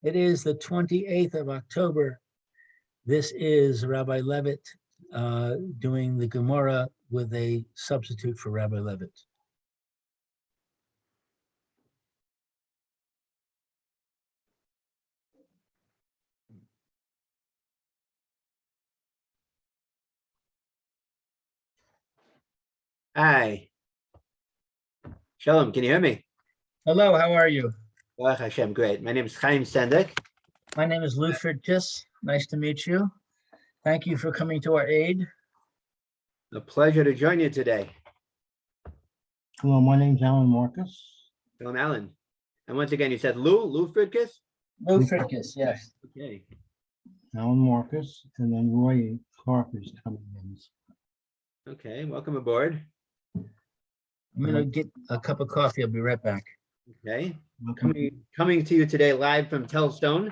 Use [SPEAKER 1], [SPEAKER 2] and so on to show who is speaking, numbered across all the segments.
[SPEAKER 1] It is the 28th of October. This is Rabbi Levitt doing the Gomorrah with a substitute for Rabbi Levitt.
[SPEAKER 2] Hi. Shalom, can you hear me?
[SPEAKER 1] Hello, how are you?
[SPEAKER 2] Baruch Hashem, great. My name is Chaim Sendek.
[SPEAKER 1] My name is Levitt. Nice to meet you. Thank you for coming to our aid.
[SPEAKER 2] A pleasure to join you today.
[SPEAKER 3] Hello, my name's Alan Marcus.
[SPEAKER 2] Shalom, Alan. And once again, you said Lou Friedkis?
[SPEAKER 1] Levitt, yes.
[SPEAKER 2] Okay.
[SPEAKER 3] Alan Marcus, and then Roy Clark is coming in.
[SPEAKER 2] Okay, welcome aboard.
[SPEAKER 1] I'm gonna get a cup of coffee. I'll be right back.
[SPEAKER 2] Okay.
[SPEAKER 3] Welcome.
[SPEAKER 2] Coming to you today live from Telstone.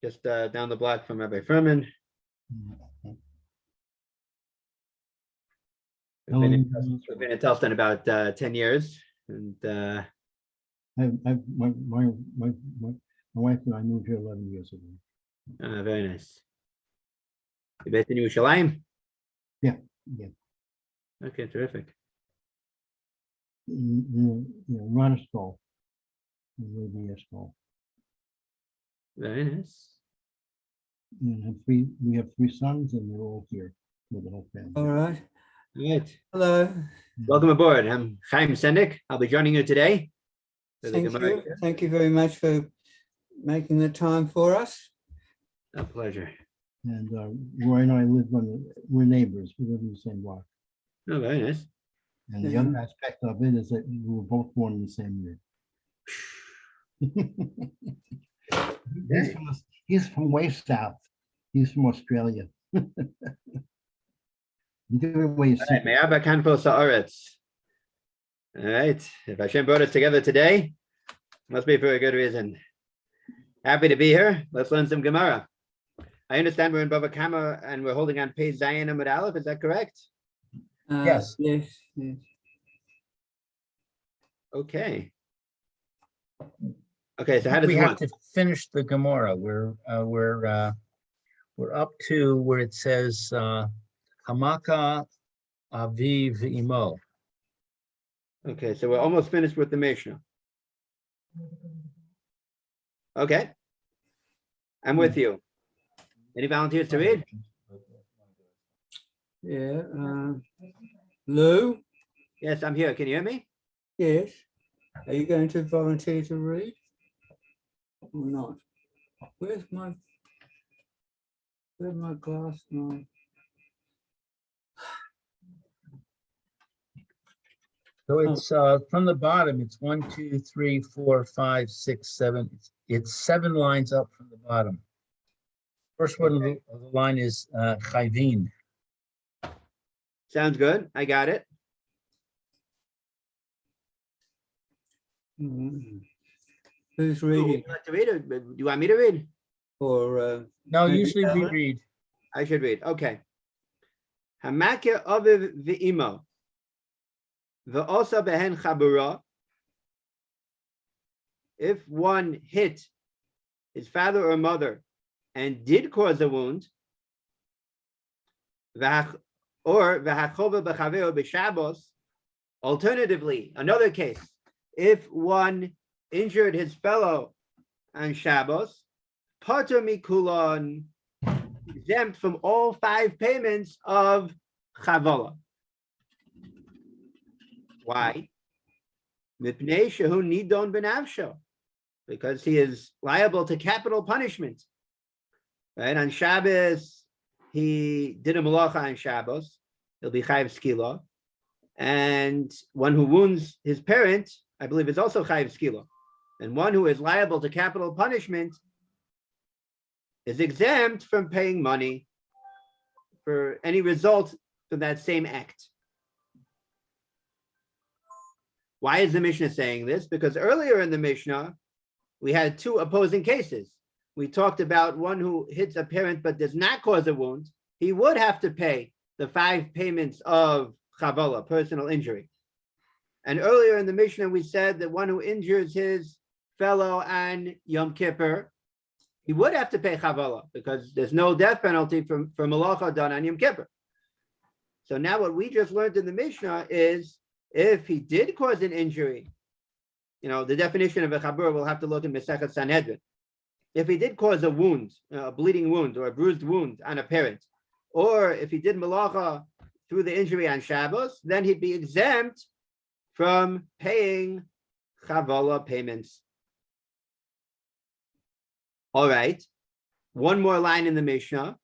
[SPEAKER 2] Just down the block from Rabbi Furman. We've been in Telstone about 10 years. And
[SPEAKER 3] My wife and I moved here 11 years ago.
[SPEAKER 2] very nice. You're based in Yerushalayim?
[SPEAKER 3] Yeah.
[SPEAKER 2] Okay, terrific.
[SPEAKER 3] Run a school. Maybe a school.
[SPEAKER 2] Very nice.
[SPEAKER 3] And we have three sons, and they're all here with the whole family.
[SPEAKER 4] All right.
[SPEAKER 2] Right.
[SPEAKER 4] Hello.
[SPEAKER 2] Welcome aboard. I'm Chaim Sendek. I'll be joining you today.
[SPEAKER 4] Thank you. Thank you very much for making the time for us.
[SPEAKER 2] A pleasure.
[SPEAKER 3] And Roy and I we're neighbors. We live in the same block.
[SPEAKER 2] Oh, very nice.
[SPEAKER 3] And the other aspect of it is that we were both born in the same year. He's from way south. He's from Australia.
[SPEAKER 2] All right, Me'aba Kanfo Sa'aretz. All right, if Hashem brought us together today, must be for a good reason. Happy to be here. Let's learn some Gemara. I understand we're in Bava Kama and we're holding on page Zayin Amud Aleph. Is that correct?
[SPEAKER 1] Yes.
[SPEAKER 4] Yes.
[SPEAKER 2] Okay. Okay, so how does
[SPEAKER 1] We
[SPEAKER 2] it
[SPEAKER 1] have
[SPEAKER 2] work?
[SPEAKER 1] to finish the Gomorrah. We're up to where it says Hamaka Aviv Imo.
[SPEAKER 2] Okay, so we're almost finished with the Mishnah. Okay. I'm with you. Any volunteers to read?
[SPEAKER 4] Yeah. Lou?
[SPEAKER 2] Yes, I'm here. Can you hear me?
[SPEAKER 4] Yes. Are you going to volunteer to read or not? Where's my glass now?
[SPEAKER 1] So it's from the bottom, it's 1, 2, 3, 4, 5, 6, 7. It's 7 lines up from the bottom. First one of the line is Chayvin.
[SPEAKER 2] Sounds good. I got it.
[SPEAKER 4] Who's
[SPEAKER 2] Would
[SPEAKER 4] reading?
[SPEAKER 2] you like to read it? Do you want me to read?
[SPEAKER 4] Or
[SPEAKER 1] No,
[SPEAKER 4] Maybe
[SPEAKER 1] usually we
[SPEAKER 4] Alan?
[SPEAKER 1] read.
[SPEAKER 2] I should read. Okay. Hamakir aviv v'imo v'osa behen chabura. If one hit his father or mother and did cause a wound, or v'hachova b'chaveo b'shabos. Alternatively, another case, if one injured his fellow on Shabbos, pater mikulon, exempt from all 5 payments of chavala. Why? Mipnei shehu nidon b'nafsho, because he is liable to capital punishment. Right, on Shabbos, he did a malacha on Shabbos, he'll be chayiv skila. And one who wounds his parent, I believe, is also chayiv skila. And one who is liable to capital punishment is exempt from paying money for any result from that same act. Why is the Mishnah saying this? Because earlier in the Mishnah, we had 2 opposing cases. We talked about one who hits a parent but does not cause a wound. He would have to pay the 5 payments of chavala, personal injury. And earlier in the Mishnah, we said that one who injures his fellow on Yom Kippur, he would have to pay chavala because there's no death penalty for malacha done on Yom Kippur. So now what we just learned in the Mishnah is if he did cause an injury, the definition of a chabur, we'll have to look in Masechet Sanhedrin. If he did cause a wound, a bleeding wound or a bruised wound on a parent, or if he did malacha through the injury on Shabbos, then he'd be exempt from paying chavala payments. All right. One more line in the Mishnah.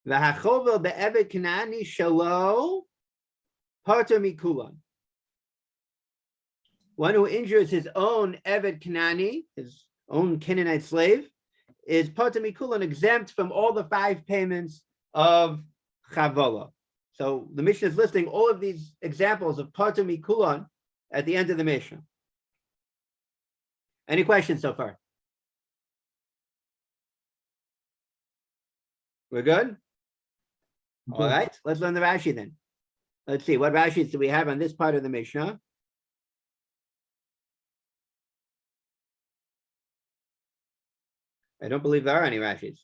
[SPEAKER 2] V'hachovel be'eved Kanani shelo parter mikulan. One who injures his own Eved Kanani, his own Canaanite slave, is parter mikulan, exempt from all the 5 payments of chavala. So the Mishnah is listing all of these examples of parter mikulan at the end of the Mishnah. Any questions so far? We're good? All right, let's learn the Rashi then. Let's see, what Rashis do we have on this part of the Mishnah? I don't believe there are any Rashis.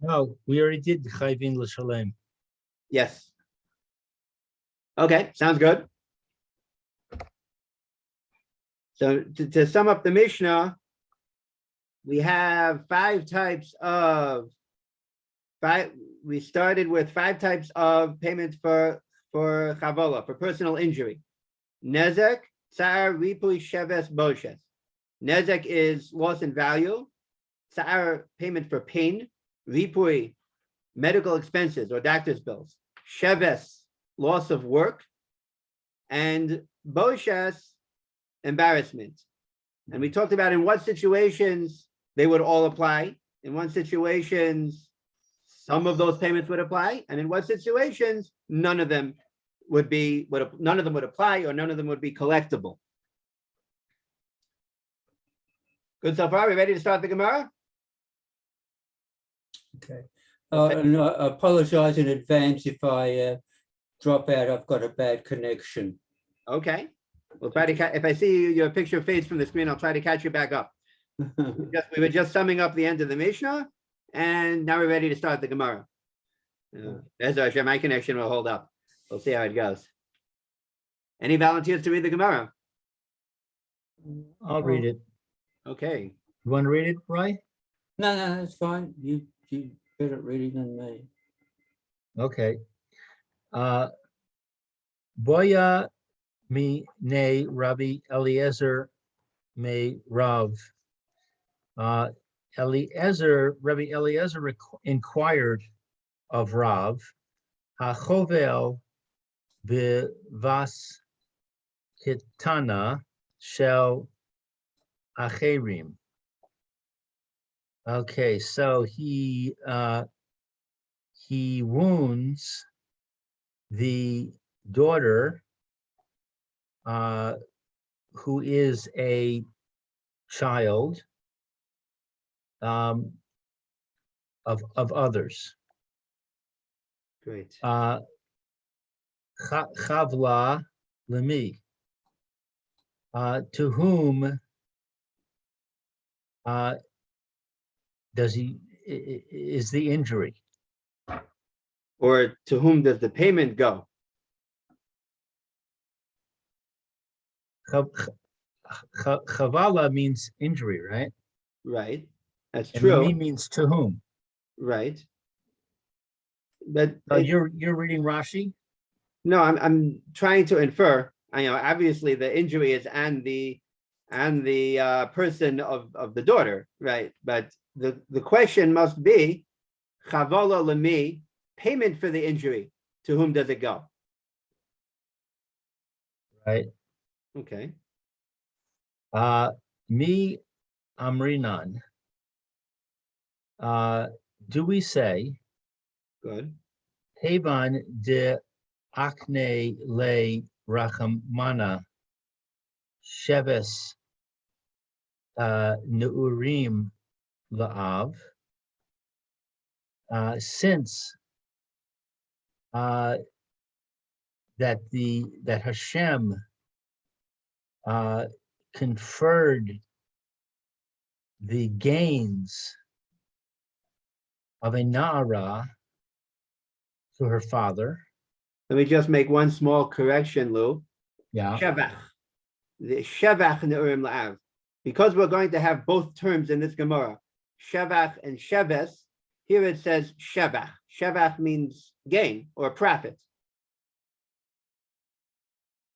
[SPEAKER 1] No, we already did Chayvin L'Shalem.
[SPEAKER 2] Yes. Okay, sounds good. So to sum up the Mishnah, we have we started with 5 types of payments for chavala, for personal injury. Nezek, tsar, ripui, sheves, boshes. Nezek is loss in value. Tsar, payment for pain. Ripui, medical expenses or doctor's bills. Sheves, loss of work. And boshes, embarrassment. And we talked about in what situations they would all apply. In what situations, some of those payments would apply, and in what situations, none of them would apply, or none of them would be collectible. Good so far. We ready to start the Gemara?
[SPEAKER 4] Okay. And I apologize in advance if I drop out. I've got a bad connection.
[SPEAKER 2] Okay. We'll try to if I see your picture fades from the screen, I'll try to catch you back up. We were just summing up the end of the Mishnah, and now we're ready to start the Gemara. My connection will hold up. We'll see how it goes. Any volunteers to read the Gemara?
[SPEAKER 1] I'll read it.
[SPEAKER 2] Okay.
[SPEAKER 1] You want to read it, Roy?
[SPEAKER 4] No, that's fine. You better at reading than me.
[SPEAKER 1] Okay. Boya mi ne Rabbi Eliezer me Rav. Rabbi Eliezer inquired of Rav, Hachovel b'vas kitana shel acherim. Okay, so he wounds the daughter who is a child of others.
[SPEAKER 2] Great.
[SPEAKER 1] Chavla lemi. To whom is the injury?
[SPEAKER 2] Or to whom does the payment go?
[SPEAKER 1] Chavala means injury, right?
[SPEAKER 2] Right. That's
[SPEAKER 1] And
[SPEAKER 2] true.
[SPEAKER 1] lemi means to whom?
[SPEAKER 2] Right. But
[SPEAKER 1] You're reading Rashi?
[SPEAKER 2] no, I'm trying to infer. Obviously the injury is on the person of the daughter, right? But the question must be chavala lemi, payment for the injury. To whom does it go?
[SPEAKER 1] Right.
[SPEAKER 2] Okay.
[SPEAKER 1] Mi amrinan. Do we say
[SPEAKER 2] Good.
[SPEAKER 1] Hevan de akne le rachamana sheves neurim la'av, since that Hashem conferred the gains of a Na'ara to her father.
[SPEAKER 2] Let me just make one small correction, Lou.
[SPEAKER 1] Yeah.
[SPEAKER 2] Shevach. The Shevach in the Urim La'av. Because we're going to have both terms in this Gemara, Shevach and Sheves, here it says Shevach. Shevach means gain or profit.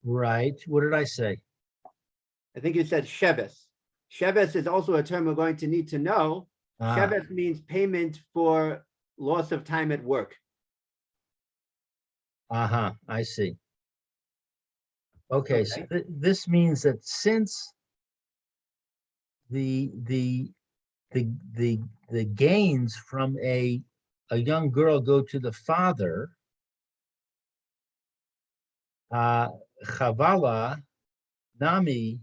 [SPEAKER 1] Right. What did I say?
[SPEAKER 2] I think you said Sheves. Sheves is also a term we're going to need to know. Sheves means payment for loss of time at work.
[SPEAKER 1] I see. Okay, so this means that since the gains from a young girl go to the father, Chavala Nami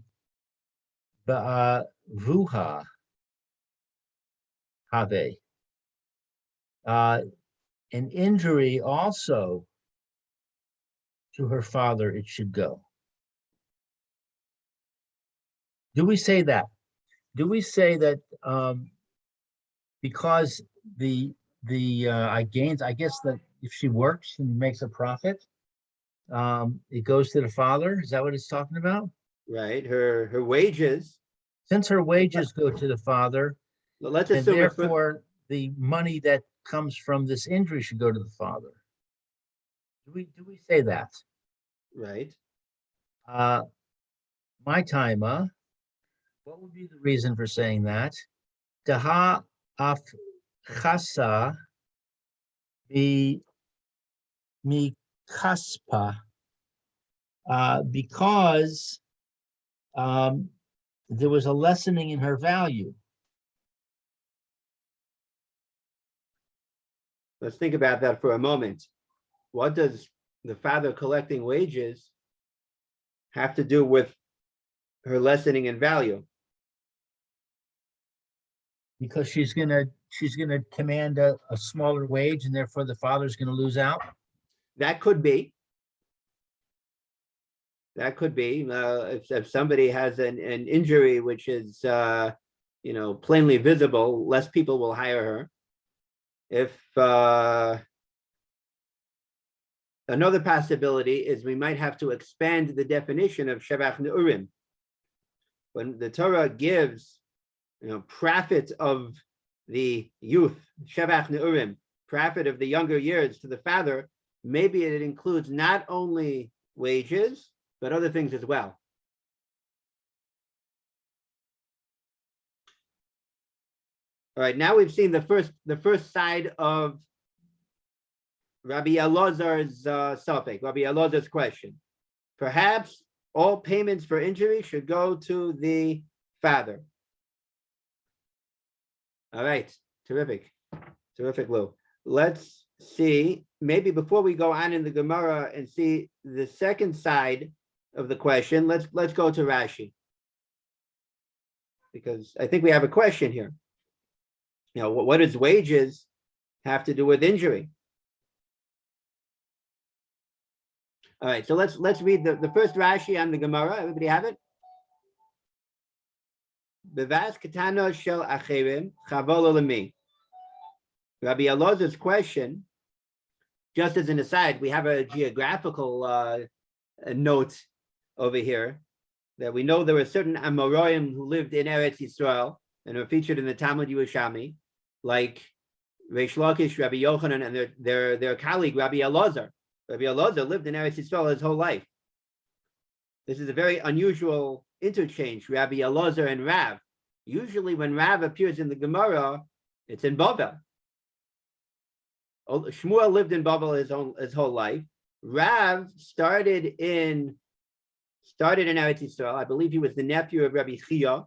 [SPEAKER 1] Vuha Have. An injury also to her father it should go. Do we say that? Do we say that because I gains, I guess that if she works and makes a profit, it goes to the father? Is that what it's talking about?
[SPEAKER 2] Right. Her wages.
[SPEAKER 1] Since her wages go to the father,
[SPEAKER 2] Let's
[SPEAKER 1] and
[SPEAKER 2] assume
[SPEAKER 1] therefore the money that comes from this injury should go to the father. Do we say that?
[SPEAKER 2] Right.
[SPEAKER 1] My timer. What would be the reason for saying that? Daha af chasa mi kaspa, because there was a lessening in her value.
[SPEAKER 2] Let's think about that for a moment. What does the father collecting wages have to do with her lessening in value?
[SPEAKER 1] Because she's gonna command a smaller wage, and therefore the father's gonna lose out.
[SPEAKER 2] That could be. That could be. If somebody has an injury which is plainly visible, less people will hire her. If another possibility is we might have to expand the definition of Shevach Ne'urim. When the Torah gives, profit of the youth, Shevach Ne'urim, profit of the younger years to the father, maybe it includes not only wages, but other things as well. All right, now we've seen the first side of Rabbi Elazar's safek, Rabbi Elazar's question. Perhaps all payments for injury should go to the father. All right, terrific, Lou. Let's see, maybe before we go on in the Gemara and see the second side of the question, let's go to Rashi, because I think we have a question here. What does wages have to do with injury? All right, so let's read the first Rashi on the Gemara. Everybody have it? Bevas katano shel acherim chavol olemi. Rabbi Elazar's question, just as an aside, we have a geographical a note over here that we know there were certain Amoraim who lived in Eretz Yisrael and are featured in the Talmud Yerushalmi, like Reish Lakish, Rabbi Yochanan, and their colleague Rabbi Elazar. Rabbi Elazar lived in Eretz Yisrael his whole life. This is a very unusual interchange, Rabbi Elazar and Rav. Usually when Rav appears in the Gemara, it's in Bava. Shmuel lived in Bava his whole life. Rav started in Eretz Yisrael. I believe he was the nephew of Rabbi Chia.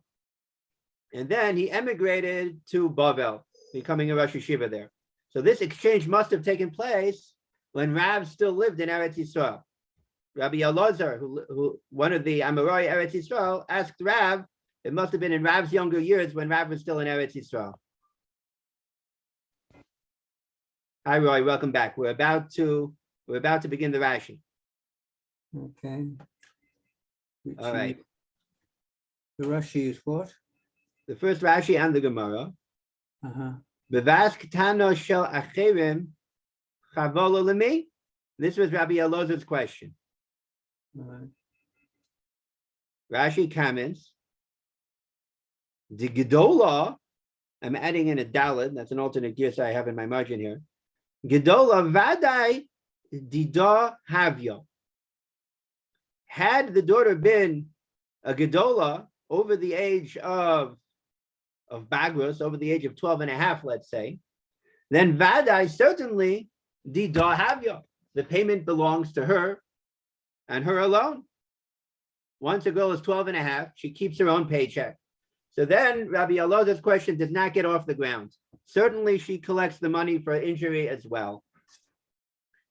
[SPEAKER 2] And then he emigrated to Bavel, becoming a Rosh Yeshiva there. So this exchange must have taken place when Rav still lived in Eretz Yisrael. Rabbi Elazar, who one of the Amorai Eretz Yisrael, asked Rav, it must have been in Rav's younger years when Rav was still in Eretz Yisrael. Hi, Roy, welcome back. We're about to begin the Rashi.
[SPEAKER 4] Okay.
[SPEAKER 2] All right.
[SPEAKER 4] The Rashi is what?
[SPEAKER 2] The first Rashi and the Gemara.
[SPEAKER 4] Uh-huh.
[SPEAKER 2] Bevas ketano shel acherim chavola lemi. This was Rabbi Elazar's question.
[SPEAKER 4] Right.
[SPEAKER 2] Rashi comments, the Gedola, I'm adding in a dalid, that's an alternate gears I have in my margin here. Gedola vadai dida havya. Had the daughter been a Gedola over the age of Bagros, over the age of 12 and a half, let's say, then vadai certainly dida havya. The payment belongs to her and her alone. Once a girl is 12 and a half, she keeps her own paycheck. So then Rabbi Elazar's question does not get off the ground. Certainly she collects the money for injury as well.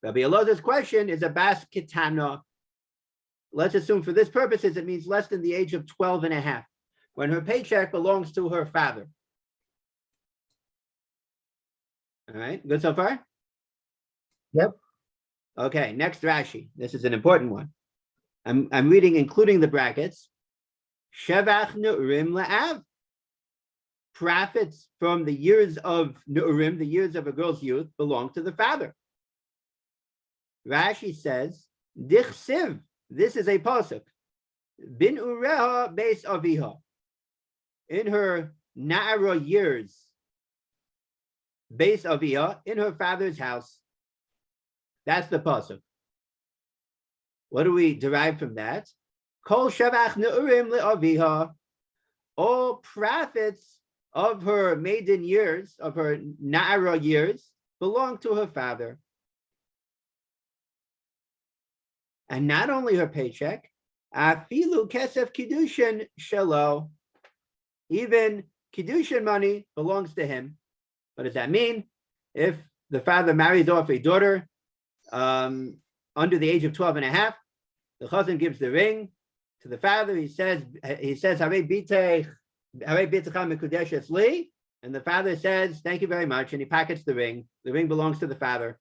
[SPEAKER 2] Rabbi Elazar's question is a bas ketana. Let's assume for this purposes, it means less than the age of 12 and a half, when her paycheck belongs to her father. All right, good so far?
[SPEAKER 1] Yep.
[SPEAKER 2] Okay, next Rashi. This is an important one. I'm reading including the brackets. Shevach Nu'urim La'av. Profits from the years of Nu'urim, the years of a girl's youth, belong to the father. Rashi says, Dichsiv, this is a pasuk. Bin Ureha Beis Aviha. In her Na'ara years, Beis Aviha, in her father's house. That's the pasuk. What do we derive from that? Kol Shavach Nu'urim Le'aviha. All profits of her maiden years, of her Na'ara years, belong to her father. And not only her paycheck, Afilu Kesef Kiddushin Shelo. Even Kiddushin money belongs to him. What does that mean? If the father marries off a daughter under the age of 12 and a half, the chazan gives the ring to the father. He says, Harei bitech mekudesh li, and the father says, thank you very much, and he pockets the ring. The ring belongs to the father.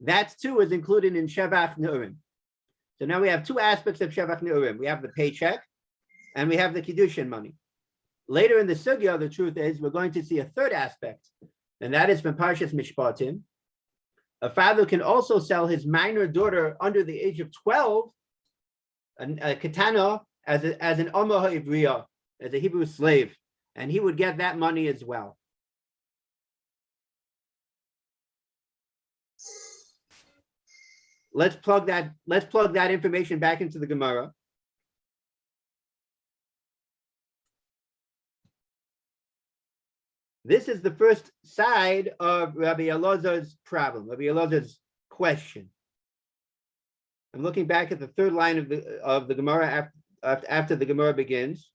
[SPEAKER 2] That too is included in Shevach Nu'urim. So now we have two aspects of Shevach Nu'urim. We have the paycheck, and we have the Kiddushin money. Later in the sugya, the truth is, we're going to see a third aspect, and that is from Parshas Mishpatim. A father can also sell his minor daughter under the age of 12, a katana, as an Omer Ha'ivriya, as a Hebrew slave, and he would get that money as well. Let's plug that information back into the Gemara. This is the first side of Rabbi Elazar's problem, Rabbi Elazar's question. I'm looking back at the third line of the Gemara after the Gemara begins.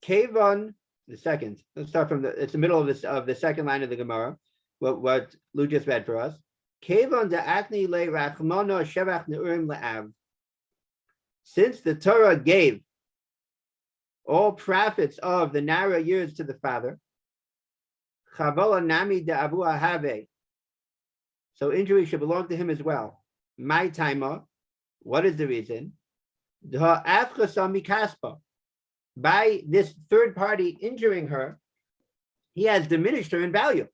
[SPEAKER 2] Kevon, the second. Let's start from it's the middle of the second line of the Gemara. What Lou just read for us. Kevon da akni le rachmano shevach neurim le'av. Since the Torah gave all profits of the Nara years to the father, Chavola nami de avu ahave. So injury should belong to him as well. My timer, what is the reason? By this third party injuring her, he has diminished her in value.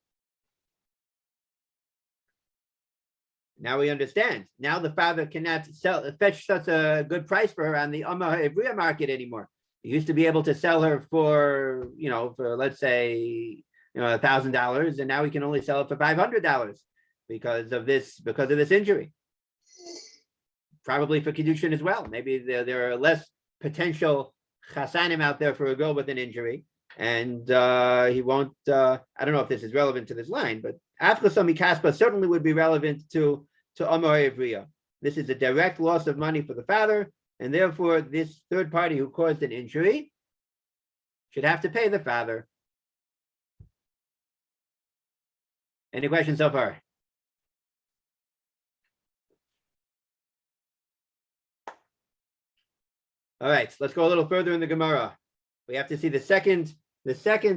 [SPEAKER 2] Now we understand. Now the father cannot fetch such a good price for her on the Omer Ha'ivriya market anymore. He used to be able to sell her for let's say $1,000, and now he can only sell it for $500 because of this injury. Probably for Kiddushin as well. Maybe there are less potential chasanim out there for a girl with an injury, and he won't. I don't know if this is relevant to this line, but Afchasam Mikaspa certainly would be relevant to Omer Ha'ivriya. This is a direct loss of money for the father, and therefore this third party who caused an injury should have to pay the father. Any questions so far? All right, let's go a little further in the Gemara. We have to see the second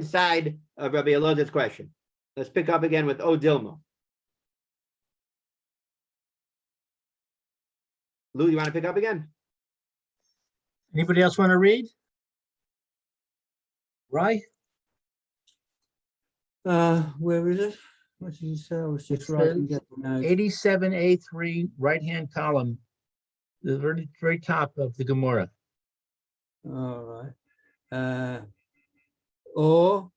[SPEAKER 2] side of Rabbi Elazar's question. Let's pick up again with O Dilma. Lou, you want to pick up again?
[SPEAKER 1] Anybody else want to read? Right?
[SPEAKER 4] Where is it? What did you say? I was just
[SPEAKER 1] It's
[SPEAKER 4] writing
[SPEAKER 1] the
[SPEAKER 4] down notes.
[SPEAKER 1] 87A3, right-hand column, the very top of the Gomorrah.
[SPEAKER 4] All right. Or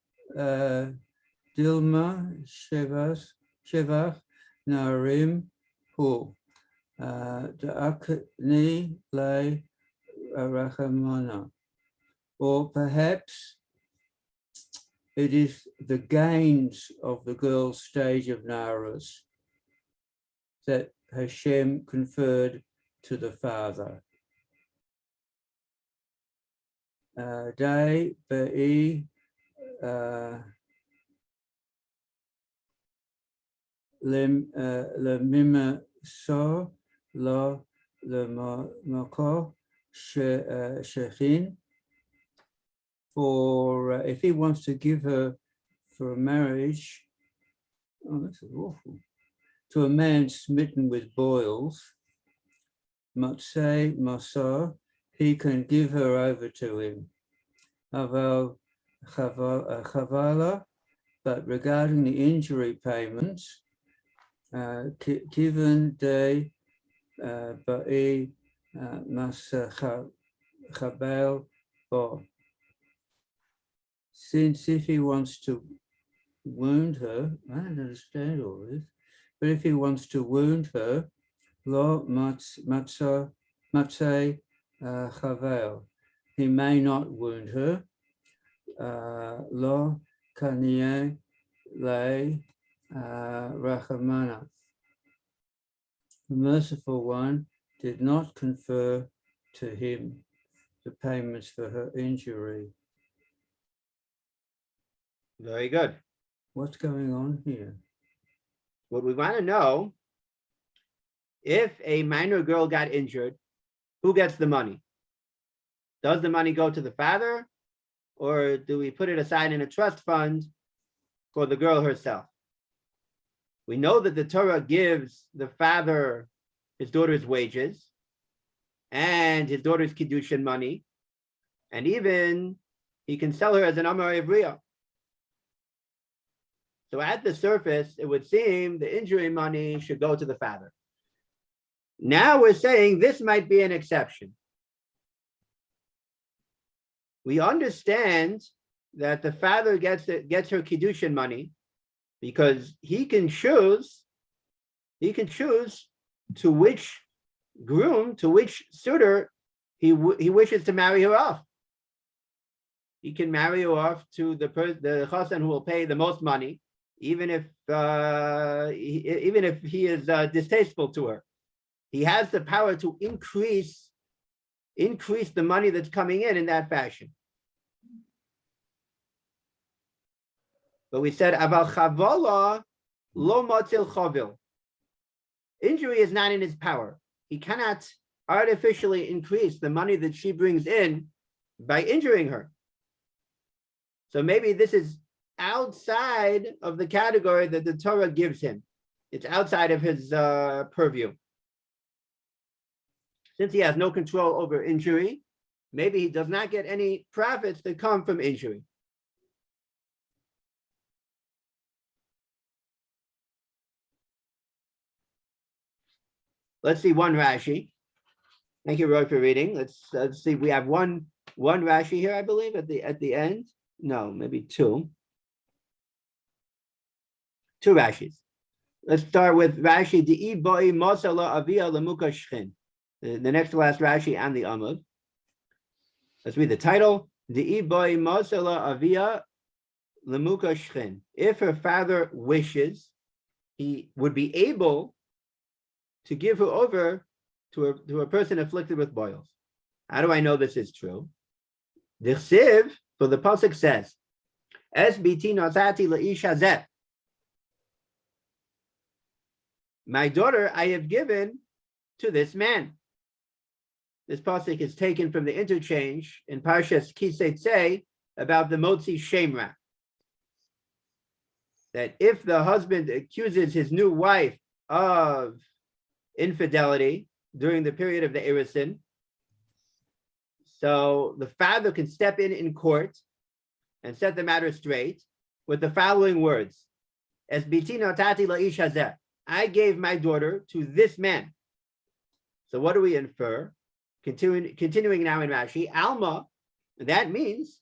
[SPEAKER 4] Dilma Shevach Narim Hu Da'akni Le Rachamana. Or perhaps it is the gains of the girl's stage of Naras that Hashem conferred to the father. Day Be'i le mima so lo le mako shechin. For if he wants to give her for a marriage, oh, this is awful, to a man smitten with boils, Matsei Masa, he can give her over to him. Aval Chavala, but regarding the injury payments, Kivan de Ba'i Masa Chabel Bo. Since if he wants to wound her, I don't understand all this, but if he wants to wound her, Lo Matzei Chavel, he may not wound her. Lo Kanye Le Rachamana. The merciful one did not confer to him the payments for her injury.
[SPEAKER 2] Very good.
[SPEAKER 4] What's going on here?
[SPEAKER 2] What we want to know, if a minor girl got injured, who gets the money? Does the money go to the father, or do we put it aside in a trust fund for the girl herself? We know that the Torah gives the father his daughter's wages and his daughter's kiddushin money, and even he can sell her as an Amar Ivriya. So at the surface, it would seem the injury money should go to the father. Now we're saying this might be an exception. We understand that the father gets her kiddushin money because he can choose to which groom, to which suitor he wishes to marry her off. He can marry her off to the chassan who will pay the most money, even if he is distasteful to her. He has the power to increase the money that's coming in that fashion. But we said aval chavala lo matzil chavil. Injury is not in his power. He cannot artificially increase the money that she brings in by injuring her. So maybe this is outside of the category that the Torah gives him. It's outside of his purview. Since he has no control over injury, maybe he does not get any profits that come from injury. Let's see one Rashi. Thank you, Roy, for reading. Let's see. We have one Rashi here, I believe, at the end. No, maybe two. Two Rashis. Let's start with Rashi. The next to last Rashi and the Amud. Let's read the title. If her father wishes, he would be able to give her over to a person afflicted with boils. How do I know this is true? The Chsiv, for the pasuk says, "SBT nazati la'ish hazeh." My daughter I have given to this man. This pasuk is taken from the interchange in Parshas Kisetzei about the Motzi Shemra. That if the husband accuses his new wife of infidelity, during the period of the Erisin. So the father can step in court and set the matter straight with the following words. Es biti notati la'ish hazeh. I gave my daughter to this man. So what do we infer? Continuing now in Rashi, Alma, that means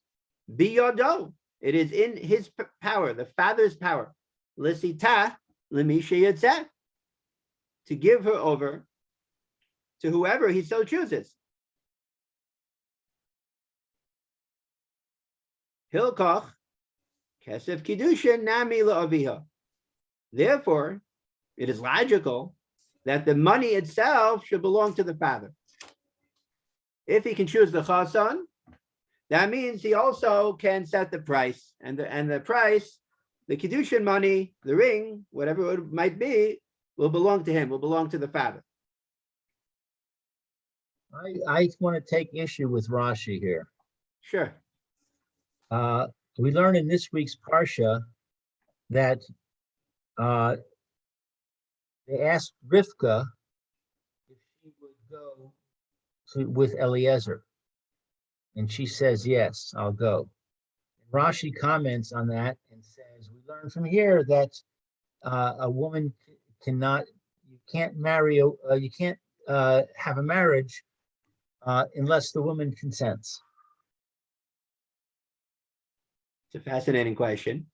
[SPEAKER 2] biyodo. It is in his power, the father's power. Lisita lemisha yatzeh. To give her over to whoever he so chooses. Hilkoch kesef kiddushin nami la'aviha. Therefore, it is logical that the money itself should belong to the father. If he can choose the chasan, that means he also can set the price, and the price, the kiddushin money, the ring, whatever it might be, will belong to him, will belong to the father.
[SPEAKER 1] I want to take issue with Rashi here.
[SPEAKER 2] Sure.
[SPEAKER 1] We learn in this week's Parsha that they asked Rivka if she would go with Eliezer. And she says, yes, I'll go. And Rashi comments on that and says, we learn from here that a woman you can't marry, you can't have a marriage unless the woman consents.
[SPEAKER 2] It's a fascinating question.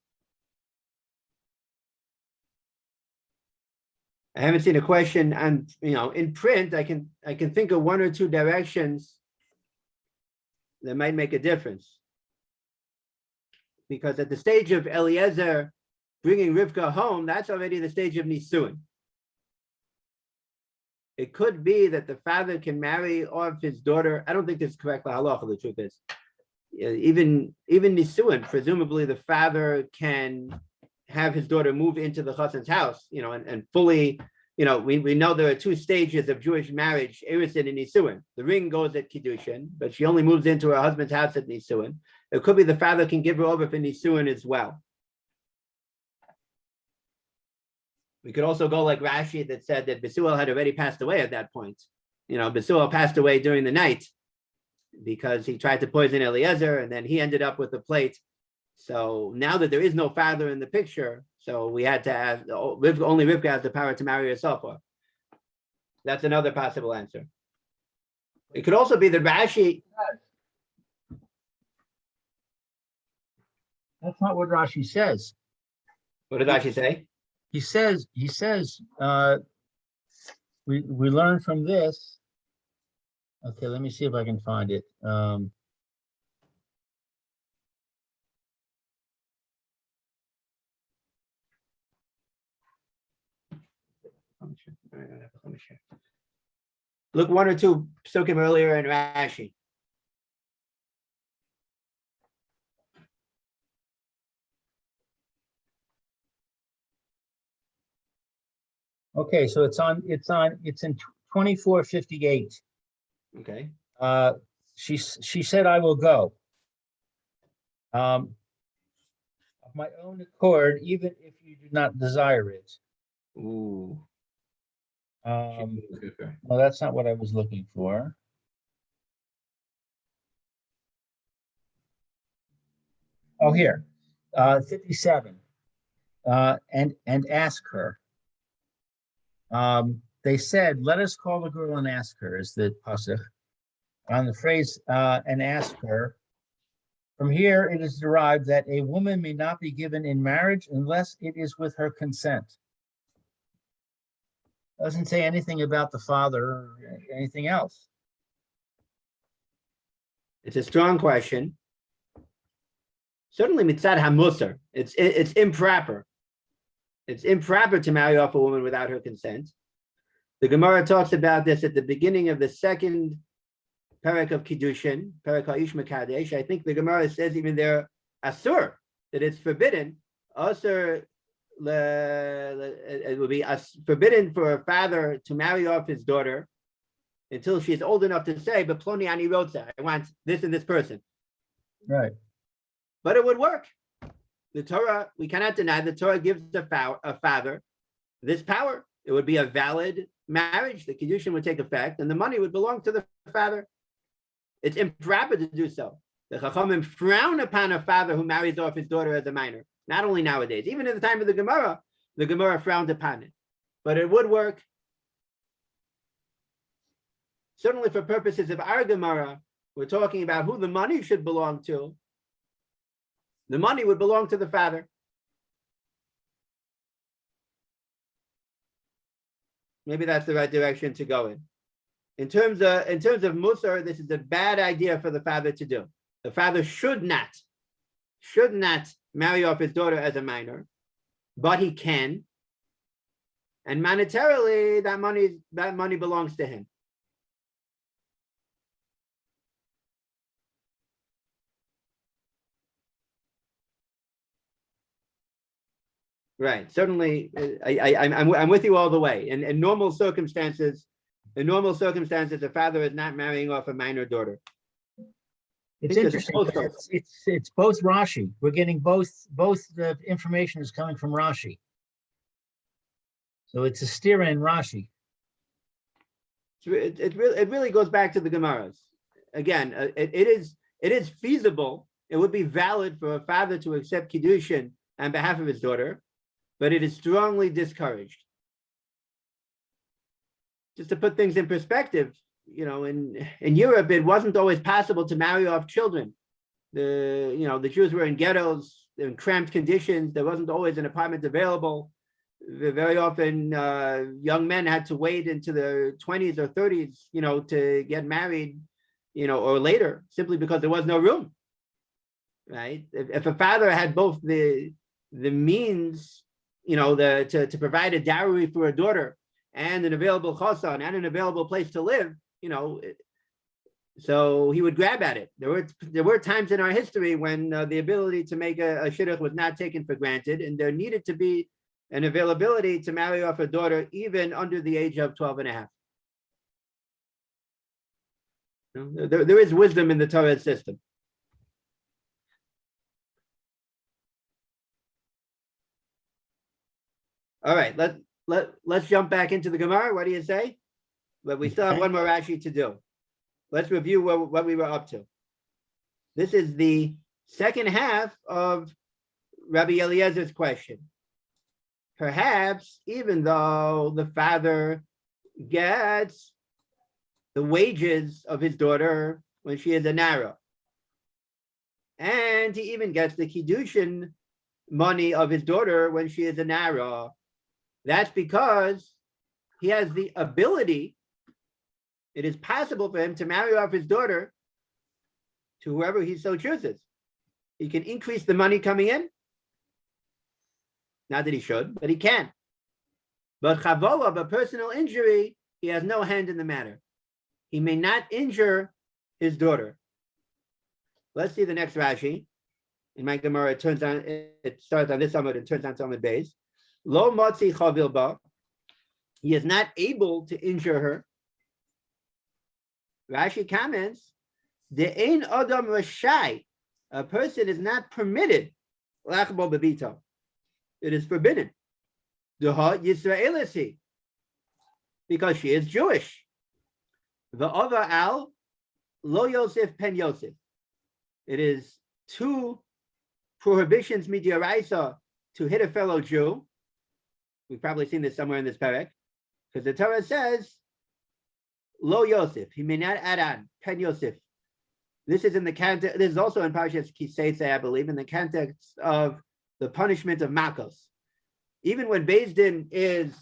[SPEAKER 2] I haven't seen a question on, in print. I can think of one or two directions that might make a difference. Because at the stage of Eliezer bringing Rivka home, that's already the stage of Nisuin. It could be that the father can marry off his daughter. I don't think this is correct halacha, the truth is. Even Nisuin, presumably the father can have his daughter move into the chassan's house, and fully, we know there are two stages of Jewish marriage, Erisin and Nisuin. The ring goes at Kiddushin, but she only moves into her husband's house at Nisuin. It could be the father can give her over for Nisuin as well. We could also go like Rashi that said that Besuel had already passed away at that point. Besuel passed away during the night because he tried to poison Eliezer, and then he ended up with a plate. So now that there is no father in the picture, so we had to have, only Rivka has the power to marry herself. That's another possible answer. It could also be that Rashi.
[SPEAKER 1] That's not what Rashi says.
[SPEAKER 2] What did Rashi say?
[SPEAKER 1] He says, we learn from this. Okay, let me see if I can find it.
[SPEAKER 2] Look one or two psukim earlier in Rashi.
[SPEAKER 1] Okay, so it's in 2458.
[SPEAKER 2] Okay.
[SPEAKER 1] She said, I will go. Of my own accord, even if you do not desire it.
[SPEAKER 2] Ooh.
[SPEAKER 1] No, that's not what I was looking for. Oh, here, 57. And ask her. They said, let us call the girl and ask her, is the pasuk. On the phrase, and ask her, from here it is derived that a woman may not be given in marriage unless it is with her consent. Doesn't say anything about the father or anything else.
[SPEAKER 2] It's a strong question. Certainly mitzad hamusar. It's improper. It's improper to marry off a woman without her consent. The Gemara talks about this at the beginning of the second parak of Kiddushin, parak ha'ish mekadesh. I think the Gemara says even there, asur, that it's forbidden. Asur, it would be forbidden for a father to marry off his daughter until she's old enough to say, but ploni ani rotza, I want this and this person.
[SPEAKER 1] Right.
[SPEAKER 2] But it would work. The Torah, we cannot deny the Torah gives a father this power. It would be a valid marriage, the Kiddushin would take effect, and the money would belong to the father. It's improper to do so. The Chachamim frown upon a father who marries off his daughter as a minor. Not only nowadays, even in the time of the Gomorrah frowned upon it. But it would work. Certainly for purposes of our Gomorrah, we're talking about who the money should belong to. The money would belong to the father. Maybe that's the right direction to go in. In terms of Musar, this is a bad idea for the father to do. The father should not marry off his daughter as a minor, but he can. And monetarily, that money belongs to him. Right. Certainly, I'm with you all the way. In normal circumstances, the father is not marrying off a minor daughter.
[SPEAKER 1] It's interesting. It's both Rashi. We're getting both the information is coming from Rashi. So it's a stira in Rashi.
[SPEAKER 2] It really goes back to the Gemaras. Again, it is feasible. It would be valid for a father to accept Kiddushin on behalf of his daughter, but it is strongly discouraged. Just to put things in perspective, in Europe, it wasn't always possible to marry off children. The Jews were in ghettos, in cramped conditions. There wasn't always an apartment available. Very often, young men had to wait into their 20s or 30s, to get married, or later, simply because there was no room. Right? If a father had both the means, to provide a dowry for a daughter and an available chosan and an available place to live, so he would grab at it. There were times in our history when the ability to make a shidduch was not taken for granted, and there needed to be an availability to marry off a daughter even under the age of 12 and a half. There is wisdom in the Torah system. All right, let's jump back into the Gemara. What do you say? But we still have one more Rashi to do. Let's review what we were up to. This is the second half of Rabbi Eliezer's question. Perhaps even though the father gets the wages of his daughter when she is a nara, and he even gets the Kiddushin money of his daughter when she is a nara, that's because he has the ability. It is possible for him to marry off his daughter to whoever he so chooses. He can increase the money coming in. Not that he should, but he can. But chavola, of a personal injury, he has no hand in the matter. He may not injure his daughter. Let's see the next Rashi. In my Gemara, it starts on this Amud and turns on to Amud Beis. Lo motzi chavil ba. He is not able to injure her. Rashi comments, De'ein adam rashai. A person is not permitted. Lachbo bebito. It is forbidden. Deha Yisraelisi. Because she is Jewish. The other al lo Yosef pen Yosef. It is two prohibitions midiraisa to hit a fellow Jew. We've probably seen this somewhere in this parak, because the Torah says lo Yosef. He may not add on pen Yosef. This is in the context. This is also in Parshas Kisei, I believe, in the context of the punishment of Makos. Even when Beis Din is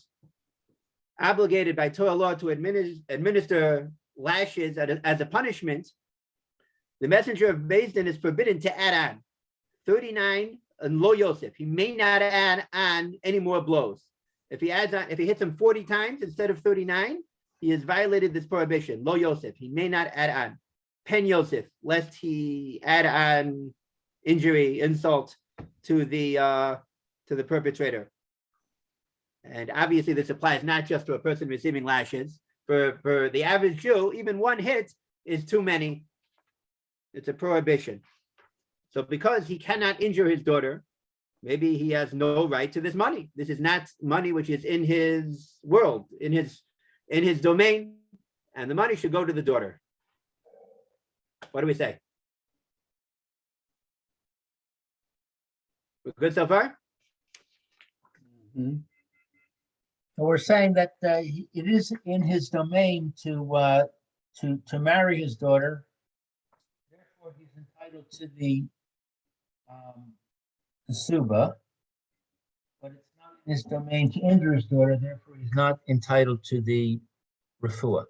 [SPEAKER 2] obligated by Torah law to administer lashes as a punishment, the messenger of Beis Din is forbidden to add on 39 and lo Yosef. He may not add on any more blows. If he hits him 40 times instead of 39, he has violated this prohibition. Lo Yosef. He may not add on pen Yosef, lest he add on injury, insult to the perpetrator. And obviously this applies not just to a person receiving lashes. For the average Jew, even one hit is too many. It's a prohibition. So because he cannot injure his daughter, maybe he has no right to this money. This is not money which is in his world, in his in his domain, and the money should go to the daughter. What do we say? We're good so far?
[SPEAKER 4] Mhm.
[SPEAKER 1] So we're saying that it is in his domain to marry his daughter. Therefore, he's entitled to the suba, but it's not in his domain to injure his daughter. Therefore, he's not entitled to the refuah.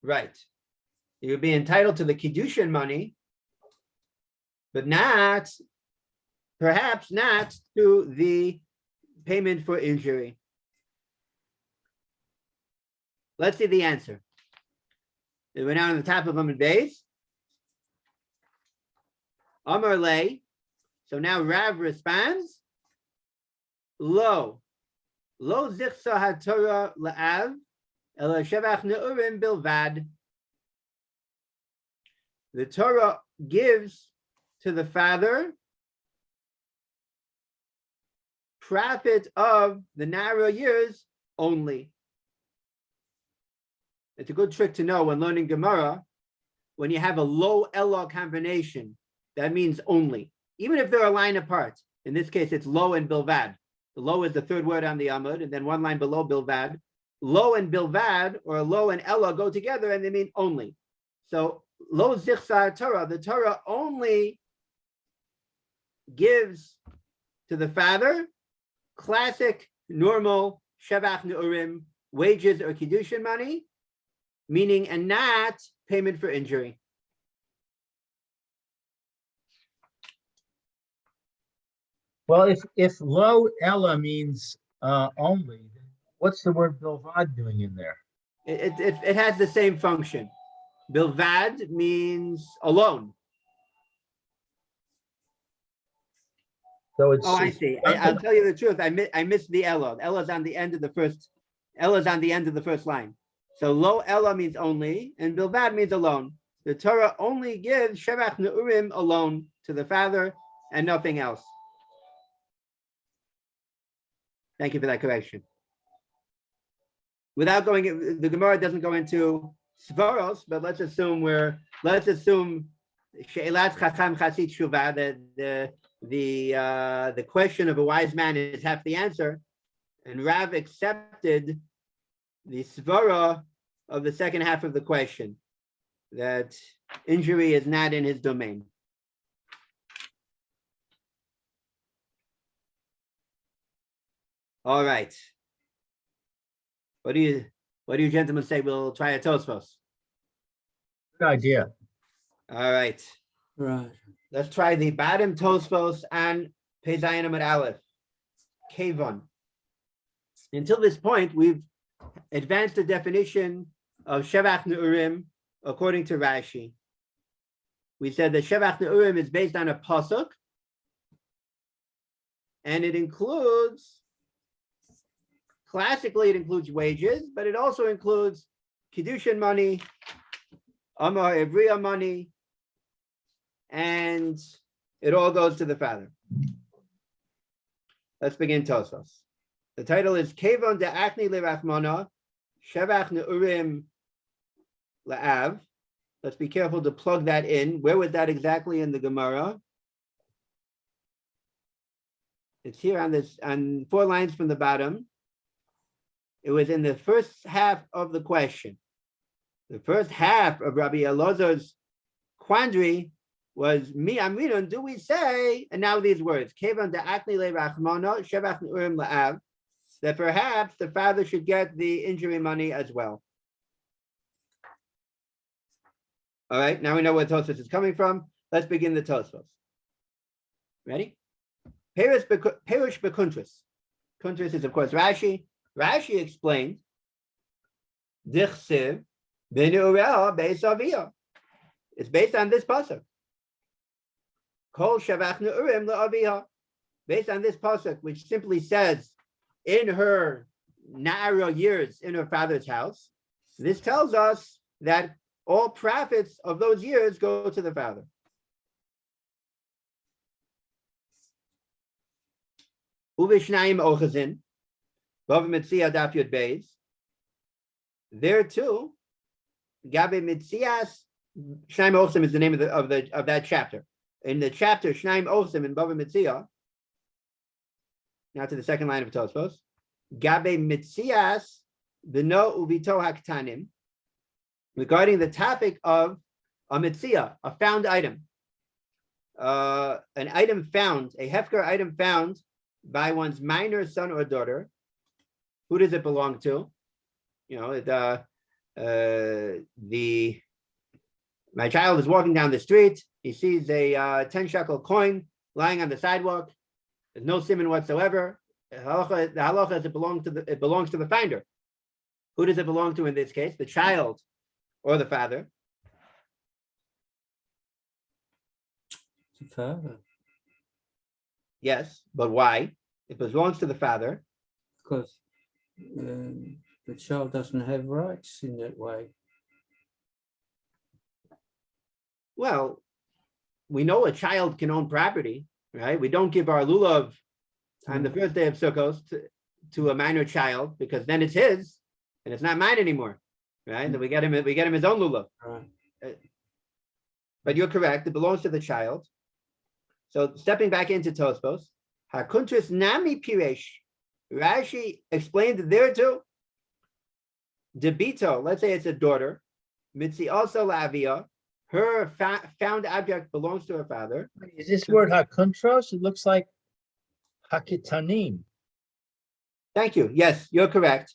[SPEAKER 2] Right. You would be entitled to the Kiddushin money, but not, perhaps not to the payment for injury. Let's see the answer. We're now on the top of Amud Beis. Amar Lei. So now Rav responds, Lo zichsa haTorah la'av, ela shevach neurim bilvad. The Torah gives to the father profit of the narrow years only. It's a good trick to know when learning Gomorrah. When you have a low Elo combination, that means only. Even if they're a line apart. In this case, it's lo and bilvad. The lo is the third word on the Amud, and then one line below bilvad. Lo and bilvad, or lo and Elo, go together, and they mean only. So lo zichsa Torah, the Torah only gives to the father classic, normal shevach neurim wages or kiddushin money, meaning and not payment for injury.
[SPEAKER 1] Well, if lo ella means only, then what's the word bilvad doing in there?
[SPEAKER 2] It has the same function. Bilvad means alone.
[SPEAKER 1] So it's.
[SPEAKER 2] Oh, I see. I'll tell you the truth. I missed the Ella. Ella's on the end of the first. Ella's on the end of the first line. So lo Ella means only, and bilvad means alone. The Torah only gives shevach neurim alone to the father and nothing else. Thank you for that correction. Without going, the Gemara doesn't go into svaros, but let's assume she'elat chacham chasit shuva, that the question of a wise man is half the answer, and Rav accepted the svara of the second half of the question, that injury is not in his domain. All right. What do you gentlemen say? We'll try a Tosfos.
[SPEAKER 1] Good idea.
[SPEAKER 2] All right.
[SPEAKER 4] Right.
[SPEAKER 2] Let's try the bottom Tosfos and Pei Zayin Amud Aleph. Kevon. Until this point, we've advanced the definition of Shevach Neurim according to Rashi. We said that Shevach Neurim is based on a pasuk, and it includes, classically it includes wages, but it also includes Kiddushin money, Amar Ivriya money, and it all goes to the father. Let's begin Tosfos. The title is Kevon de'achni le'rachmana, Shevach Neurim la'av. Let's be careful to plug that in. Where was that exactly in the Gemara? It's here on 4 lines from the bottom. It was in the first half of the question. The first half of Rabbi Elazar's quandary was, Mi Amrinun, do we say, and now these words, Kevan de'achni le'rachmana, Shevach Neurim la'av, that perhaps the father should get the injury money as well. All right, now we know where Tosfos is coming from. Let's begin the Tosfos. Ready? Perush bekuntris. Kuntris is, of course, Rashi. Rashi explained, Dichsiv b'neurah beis aviyah. It's based on this pasuk. Kol shevach neurim la'aviyah. Based on this pasuk, which simply says, in her narrow years in her father's house, this tells us that all profits of those years go to the father. Uvishnayim ochazin, Bava Metzia Daf Yud Beis. there too, Gabe Mitzias, Shnaim Osim is the name of that chapter. In the chapter Shnaim Osim in Bava Mitzia, now to the second line of Tosfos, Gabe Mitzias B'no Uvito Haktanim, regarding the topic of a Mitzia, a found item. An item found, a Hefker item found by one's minor son or daughter. Who does it belong to? You know, my child is walking down the street. He sees a 10 shekel coin lying on the sidewalk. There's no siman whatsoever. The halacha is it belongs to the finder. Who does it belong to in this case? The child or the father?
[SPEAKER 4] The father,
[SPEAKER 2] Yes, but why? It belongs to the father.
[SPEAKER 4] because the child doesn't have rights in that way.
[SPEAKER 2] Well, we know a child can own property, right? We don't give our lulav on the first day of Sukkot to a minor child, because then it's his and it's not mine anymore, right? Then we get him his own lulav.
[SPEAKER 4] Right.
[SPEAKER 2] But you're correct; it belongs to the child. So stepping back into Tosfos, Hakuntris Nami Piresh, Rashi explained there too. Debito, let's say it's a daughter, Mitzi also Lavia, her found object belongs to her father.
[SPEAKER 1] Is this word hakuntros? It looks like hakitanim.
[SPEAKER 2] Thank you. Yes, you're correct.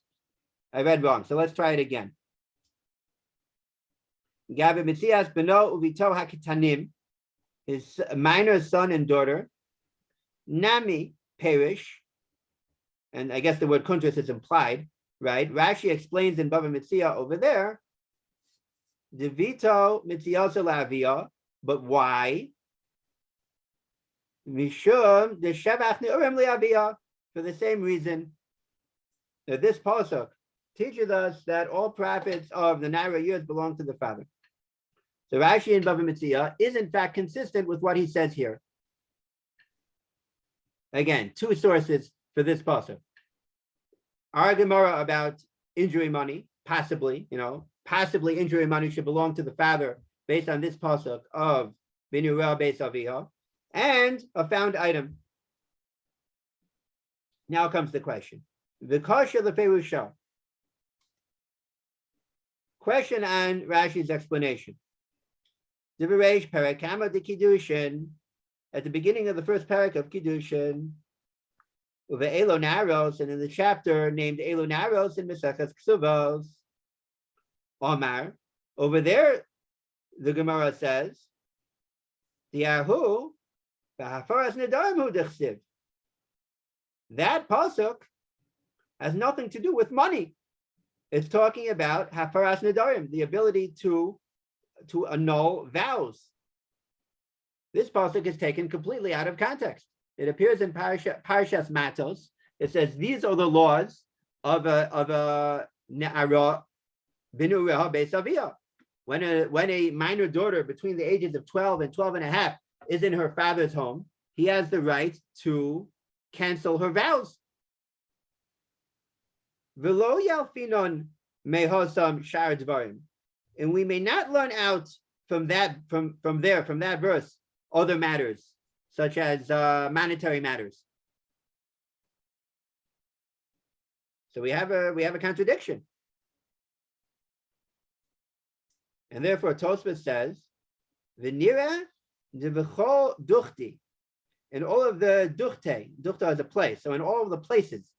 [SPEAKER 2] I read wrong. So let's try it again. Gabi Mitzias Beno Uvito Hakitanim, his minor son and daughter, Nami Perish, and I guess the word kuntras is implied, right? Rashi explains in Bava Mitzia over there, Devito Mitziosa Lavia, but why? Mishum the Shevach Neurim Liavia, for the same reason that this pasuk teaches us that all profits of the Naira years belong to the father. So Rashi in Bava Mitzia is in fact consistent with what he says here. Again, two sources for this pasuk. Our Gomorrah about injury money, possibly injury money should belong to the father based on this pasuk of Binurah Beis Aviha, and a found item. Now comes the question. The Kasha Leferusha. Question on Rashi's explanation. Diviresh Parakama de Kiddushin, at the beginning of the first parak of Kiddushin, with Elo Naros, and in the chapter named Elo Naros in Mesechas Ksuvos, Omar, over there, the Gemara says, Diahu, Bahafaras Nedarim Hu Dechsiv. That pasuk has nothing to do with money. It's talking about Hafaras Nedarim, the ability to annul vows. This pasuk is taken completely out of context. It appears in Parashas Matos. It says these are the laws of a Ne'ara Binurah Beis Aviyah. When a minor daughter between the ages of 12 and 12 and a half is in her father's home, he has the right to cancel her vows. V'lo yalfinon mehosam shar dvarim. And we may not learn out from that verse other matters, such as monetary matters. So we have a contradiction. And therefore Tosfos says, V'nira dev'chol duchti, in all of the duchte is a place, so in all of the places,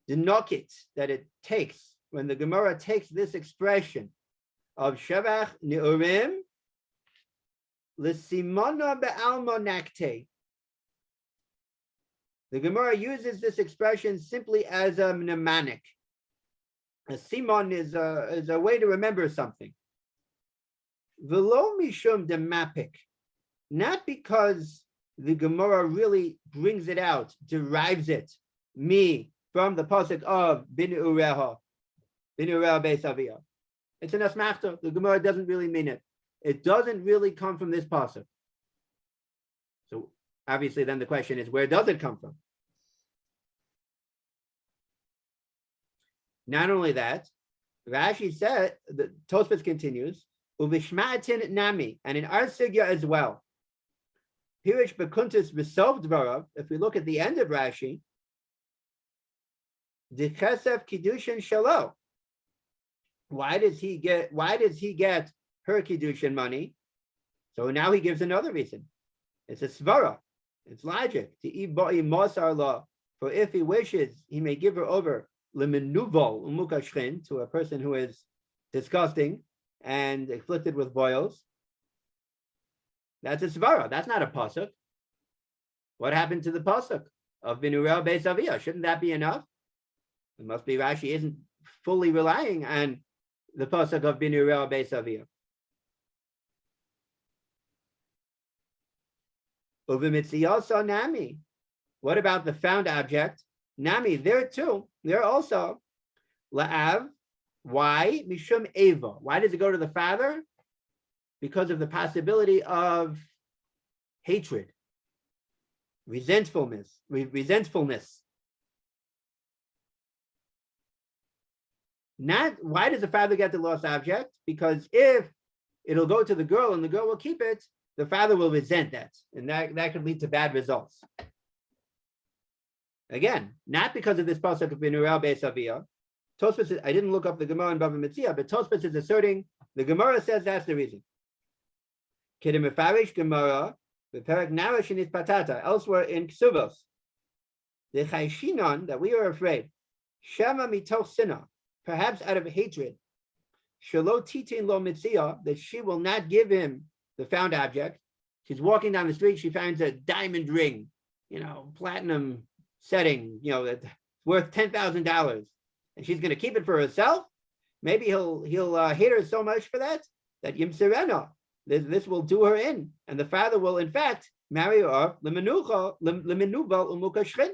[SPEAKER 2] the nokit that it takes, when the Gemara takes this expression of Shevach Neurim L'simona be'alma nakte. The Gemara uses this expression simply as a mnemonic. A simon is a way to remember something. V'lo mishum demapik, not because the Gemara really brings it out, derives it, from the pasuk of Binurah Beis Aviyah. It's an asmachta. The Gemara doesn't really mean it. It doesn't really come from this pasuk. So obviously then the question is, where does it come from? Not only that, Rashi said, the Tosfos continues, Uvishma'atin nami, and in our sugya as well. Pirish bekuntis v'sov dvarav, if we look at the end of Rashi, Dechesef kiddushin shalo. Why does he get her kiddushin money? So now he gives another reason. It's a svara. It's logic. For if he wishes, he may give her over lemenuval umukashrin, to a person who is disgusting and afflicted with boils. That's a svara. That's not a pasuk. What happened to the pasuk of binurel beis aviyah? Shouldn't that be enough? It must be Rashi isn't fully relying on the pasuk of binurel beis aviyah. Uvimitziyoso nami. What about the found object? Nami, there too. There also. La'av. Why? Mishum eva. Why does it go to the father? Because of the possibility of hatred, resentfulness. Not why does the father get the lost object? Because if it'll go to the girl and the girl will keep it, the father will resent that, and that could lead to bad results. Again, not because of this pasuk of binurel beis aviyah. Tosfos, I didn't look up the Gemara in Bava Metzia, but Tosfos is asserting the Gemara says that's the reason. Kedem mefarish Gemara v'perek narash in patata. Elsewhere in Ksuvos, the chayshinon that we are afraid, shema mitoch sinah, perhaps out of hatred, shelo titin lo mitzia, that she will not give him the found object. She's walking down the street, she finds a diamond ring, platinum setting, that's worth $10,000, and she's going to keep it for herself. Maybe he'll hate her so much for that yimserena, this will do her in, and the father will in fact marry her lemenuval umukashrin,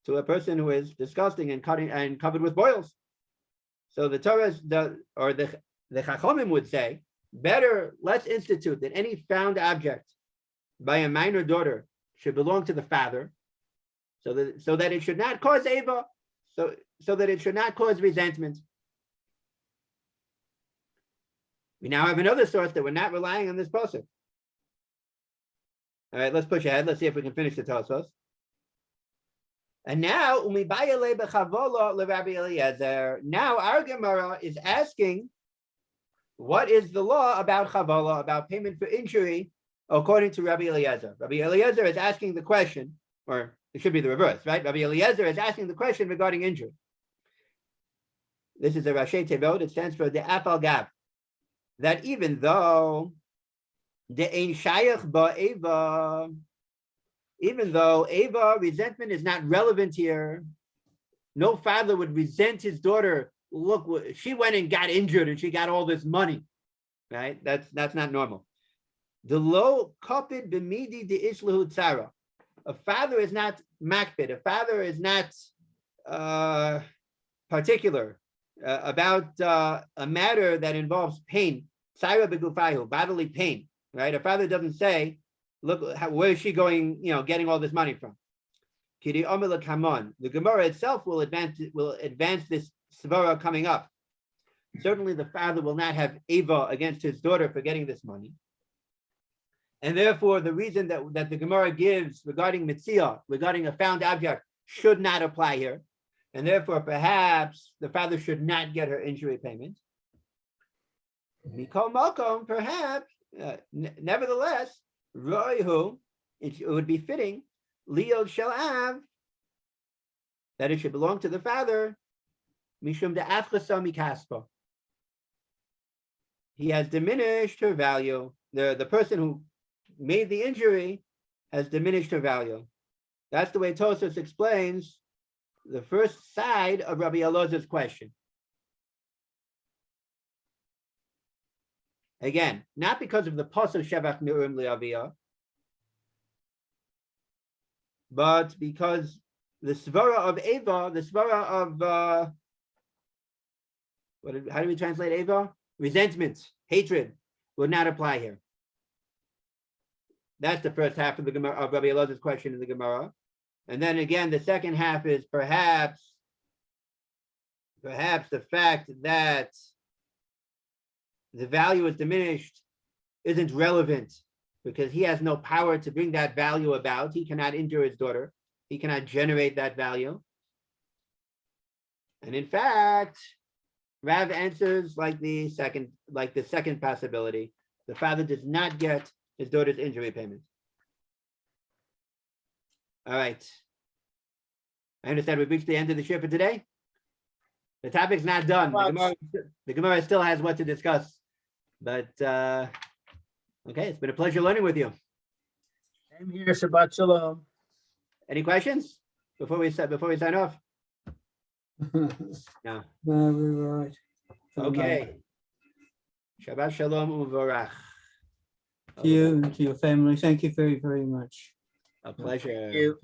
[SPEAKER 2] to a person who is disgusting and covered with boils. So the Torah the Chachomim would say, better, let's institute that any found object by a minor daughter should belong to the father, so that it should not cause eva, so that it should not cause resentment. We now have another source that we're not relying on this pasuk. All right, let's push ahead. Let's see if we can finish the Tosfos. And now, now our Gemara is asking, what is the law about chavala, about payment for injury, according to Rabbi Eliezer? Rabbi Eliezer is asking the question, or it should be the reverse, right? Rabbi Eliezer is asking the question regarding injury. This is a Rashi Tevot. It stands for the Afal Gav. That even though the Ein Shayach Ba Eva, even though Eva, resentment is not relevant here, no father would resent his daughter. Look, she went and got injured and she got all this money, right? That's not normal. The low kopid b'midi de ishlahu tzara. A father is not makpid. A father is not particular about a matter that involves pain, tzara b'gufayu, bodily pain, right? A father doesn't say, look, where is she going, getting all this money from? Kiri omer kamon. The Gemara itself will advance this svara coming up. Certainly the father will not have eva against his daughter for getting this money. And therefore, the reason that the Gemara gives regarding mitzia, regarding a found object, should not apply here. And therefore, perhaps the father should not get her injury payment. Mikol Malkom, perhaps, nevertheless, Roihu, it would be fitting, Leo Shalav, that it should belong to the father, Mishum de Afchasa Mikaspa. He has diminished her value. The person who made the injury has diminished her value. That's the way Tosfos explains the first side of Rabbi Eliezer's question. Again, not because of the pasuk Shevach Nirim Le'aviyah, but because the svara of Eva, the svara of how do we translate Eva? Resentment, hatred, would not apply here. That's the first half of the Gemara of Rabbi Eliezer's question in the Gemara. And then again, the second half is perhaps perhaps the fact that the value is diminished isn't relevant because he has no power to bring that value about. He cannot injure his daughter. He cannot generate that value. And in fact, Rav answers like the second possibility. The father does not get his daughter's injury payment. All right. I understand we've reached the end of the shiur for today. The topic's not done. The Gemara still has what to discuss. But okay, it's been a pleasure learning with you.
[SPEAKER 1] Same here. Shabbat shalom.
[SPEAKER 2] Any questions before we sign off? No.
[SPEAKER 4] No, we're right. For the moment.
[SPEAKER 2] Okay. Shabbat shalom uvarach.
[SPEAKER 4] To you and to your family, thank you very, very much.
[SPEAKER 2] A pleasure.
[SPEAKER 1] Thank you.